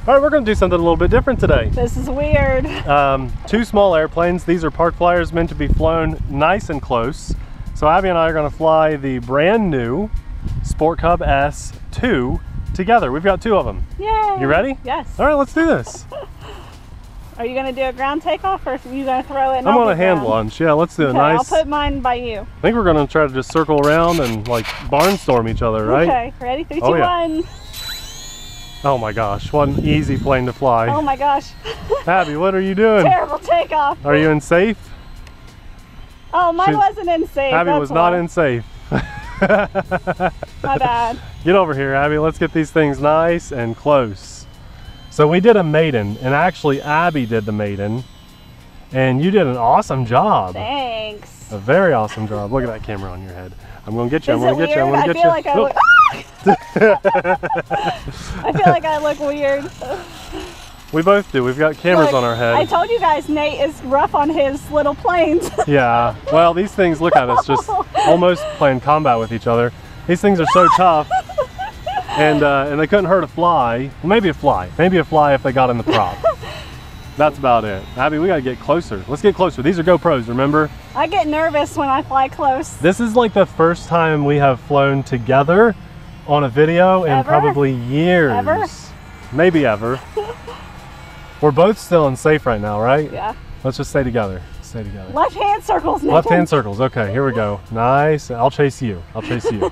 All right, we're going to do something a little bit different today. This is weird. Two small airplanes. These are park flyers meant to be flown nice and close. So Abby and I are going to fly the brand new Sport Cub S 2 together. We've got two of them. Yay! You ready? Yes. All right, let's do this. Are you going to do a ground takeoff, or are you going to throw it? I'm on a hand launch. Yeah, let's do a nice. I'll put mine by you. I think we're going to try to just circle around and like barnstorm each other, right? Okay, ready? 3, 2, Oh, yeah. 1. Oh my gosh, what an easy plane to fly. Oh my gosh. Abby, what are you doing? Terrible takeoff. Are you in safe? Oh, mine wasn't in safe. Abby was not in safe. My bad. Get over here, Abby. Let's get these things nice and close. So we did a maiden, and actually Abby did the maiden, and you did an awesome job. Thanks. A very awesome job. Look at that camera on your head. I'm gonna get you. I'm gonna get you. I'm gonna get you. I feel like I look. I feel like I look weird. We both do. We've got cameras on our head. I told you guys Nate is rough on his little planes. Yeah. Well, these things, look at us, just almost playing combat with each other. These things are so tough, and they couldn't hurt a fly. Maybe a fly. Maybe a fly if they got in the prop. That's about it. Abby, we gotta get closer. Let's get closer. These are GoPros, remember? I get nervous when I fly close. This is like the first time we have flown together on a video in probably years. Ever? Maybe ever. We're both still unsafe right now, right? Yeah. Let's just stay together. Stay together. Left hand circles, Nathan. Left hand circles. Okay, here we go. Nice. I'll chase you. I'll chase you.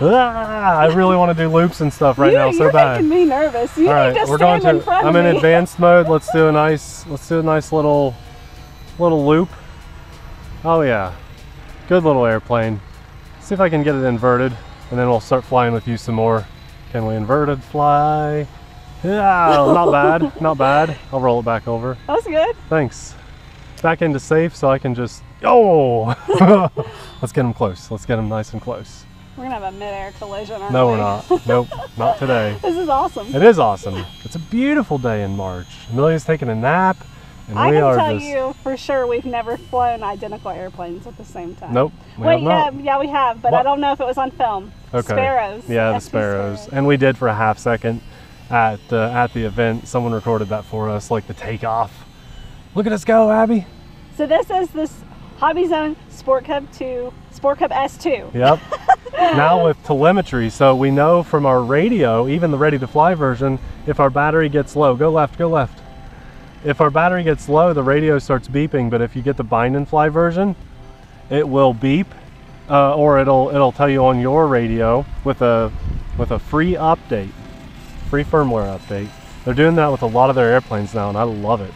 I really want to do loops and stuff right now so bad. You're making me nervous. You need to stand in front of me. I'm in advanced mode. Let's do a nice little loop. Oh yeah. Good little airplane. See if I can get it inverted, and then we'll start flying with you some more. Can we inverted fly? Yeah, not bad, not bad. I'll roll it back over. That was good. Thanks. Back into safe so I can just, oh! Let's get them close. Let's get them nice and close. We're gonna have a mid-air collision, aren't we? No, we're not. Nope, not today. This is awesome. It is awesome. It's a beautiful day in March. Amelia's taking a nap, and I we can are tell just... you for sure we've never flown identical airplanes at the same time. Nope, we Wait, have not. yeah, we have, but I don't know if it was on film. Okay. Sparrows. Yeah, the sparrows. And we did for a half second at the event. Someone recorded that for us, like the takeoff. Look at us go, Abby. So this is this HobbyZone Sport Cub S2. Yep. Now with telemetry, so we know from our radio, even the ready to fly version, if our battery gets low, go left, go left. If our battery gets low, the radio starts beeping, but if you get the bind and fly version, it will beep, or it'll tell you on your radio with a free update, free firmware update. They're doing that with a lot of their airplanes now, and I love it.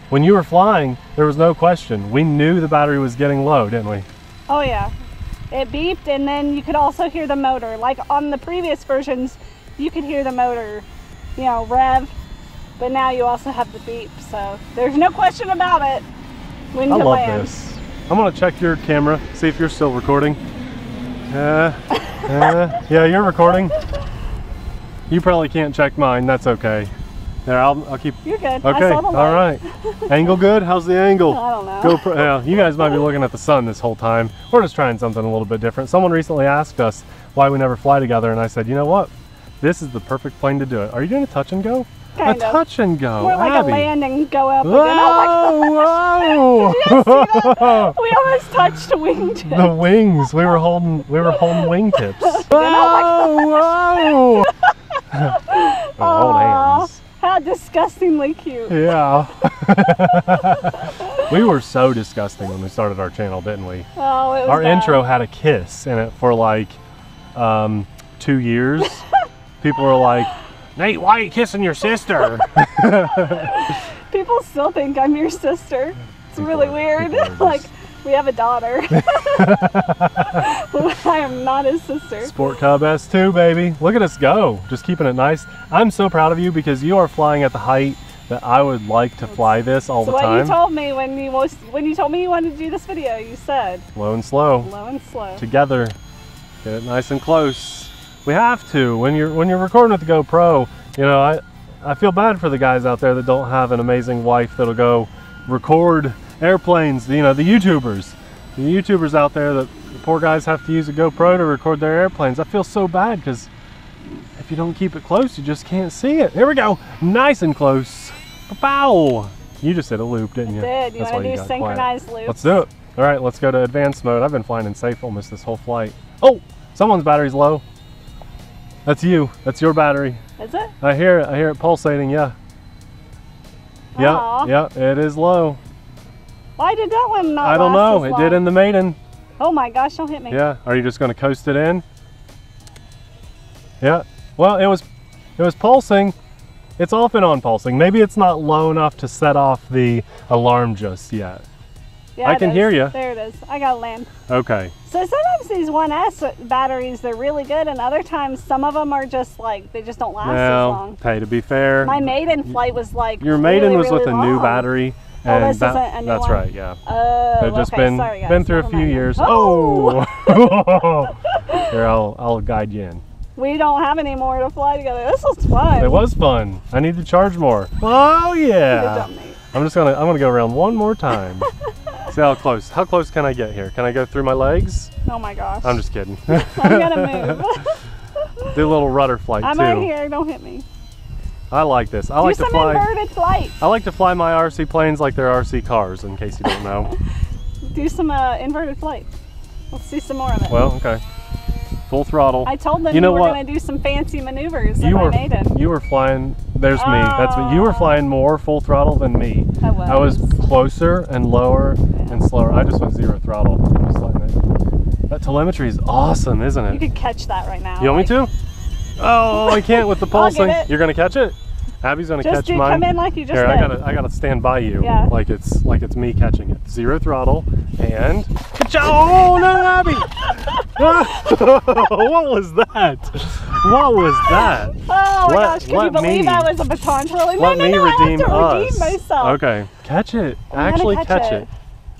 When you were flying, there was no question. We knew the battery was getting low, didn't we? Oh yeah. It beeped, and then you could also hear the motor. Like on the previous versions, you could hear the motor, you know, rev, but now you also have the beep, so there's no question about it when you land. I love this. I'm gonna check your camera, see if you're still recording. Yeah, you're recording. You probably can't check mine, that's okay. There, I'll keep. You're good. Okay, I saw the light. all right. Angle good? How's the angle? I don't know. GoPro, yeah, you guys might be looking at the sun this whole time. We're just trying something a little bit different. Someone recently asked us why we never fly together, and I said, you know what? This is the perfect plane to do it. Are you doing a touch and go? Kind of. Touch and go. More like Abby. a land and go up. Whoa, Did you guys see that? We almost touched a wingtip. The wings. We were holding wingtips. Whoa, whoa. Hold hands. How disgustingly cute. Yeah. We were so disgusting when we started our channel, didn't we? Oh, it was our bad. intro had a kiss in it for like 2 years. People were like, Nate, why are you kissing your sister? People still think I'm your sister. It's really weird. Like, we have a daughter. I am not his sister. Sport Cub S2, baby. Look at us go. Just keeping it nice. I'm so proud of you because you are flying at the height that I would like to fly this all the time. What you told me when you told me you wanted to do this video, you said low and slow. Low and slow. Together. Get it nice and close. We have to. When you're recording with the GoPro, you know, I feel bad for the guys out there that don't have an amazing wife that'll go record airplanes, you know, the YouTubers out there that the poor guys have to use a GoPro to record their airplanes. I feel so bad because if if you don't keep it close, you just can't see it. Here we go. Nice and close. Pow! You just hit a loop, didn't you? I did. You want to do synchronized loops? Let's do it. All right, let's go to advanced mode. I've been flying in safe almost this whole flight. Oh, someone's battery's low. That's you. That's your battery. Is it? I hear it pulsating, yeah. Yeah, it is low. Why did that one not I don't know. It last as did long? in the maiden. Oh my gosh, don't hit me. Yeah, are you just going to coast it in? Yeah, well, it was pulsing. It's off and on pulsing. Maybe it's not low enough to set off the alarm just yet. Yeah, I can hear you. There it is. I got to land. Okay. So sometimes these 1S batteries, they're really good, and other times some of them are just like, they just don't last as long. Hey, to be fair, My maiden flight was like your maiden was really with a long. new battery. Oh, And this isn't a new that's one? right, yeah. Oh, They've just okay. Sorry, guys. been through a Never few mind. years. Oh! Here, I'll guide you in. We don't have any more to fly together. This was fun. It was fun. I need to charge more. Oh yeah. Good job, Nate. I'm gonna go around one more time. See how close. How close can I get here? Can I go through my legs? Oh my gosh. I'm just kidding. I'm gonna move. Do a little rudder flight I'm too. right here. Don't hit me. I like this. Do some inverted flight. I like to fly my RC planes like they're RC cars, in case you don't know. Do some inverted flight. Let's see some more of it. Well, okay. Full throttle. I told them you know were what? going to do some fancy maneuvers in my maiden. You were flying. There's me. That's me. You were flying more full throttle than me. I was. Closer and lower and slower. I just went 0 throttle. I'm just letting it. That telemetry is awesome, isn't it? You could catch that right now. You want me to? Oh, I can't with the pulsing. I'll get it. You're gonna catch it? Abby's gonna catch mine. Come in like you just Here, did. I gotta stand by you. Yeah. Like it's me catching it. 0 throttle and oh no, Abby! What was that? What was that? Oh my gosh, can you believe that was a baton twirling? Let me redeem I have to us. redeem myself. Okay, catch it. Actually catch it.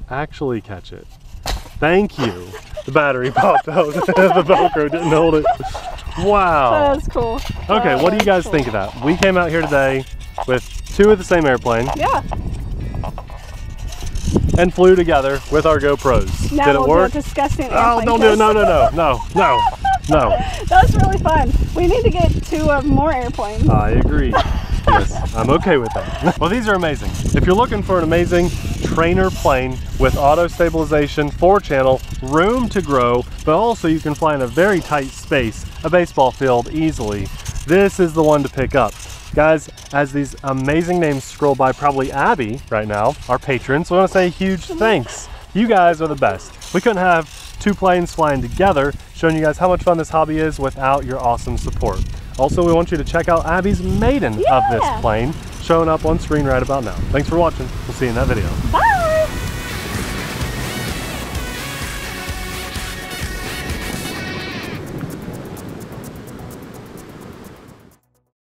Actually catch it. Thank you. The battery popped out. The Velcro didn't hold it. Wow. That was cool. Okay, what do you guys think of that? We came out here today with 2 of the same airplane. Yeah. And flew together with our GoPros. Now Did it we'll work? do a disgusting Oh, airplane don't do it. test. No. That was really fun. We need to get 2 of more airplanes. I agree. Yes, I'm okay with that. Well, these are amazing. If you're looking for an amazing trainer plane with auto stabilization, 4-channel, room to grow, but also you can fly in a very tight space, a baseball field easily, this is the one to pick up. Guys, as these amazing names scroll by, probably Abby right now, our patrons, we want to say huge thanks. You guys are the best. We couldn't have 2 planes flying together, showing you guys how much fun this hobby is without your awesome support. Also, we want you to check out Abby's maiden of this plane, showing up on screen right about now. Thanks for watching. We'll see you in that video. Bye!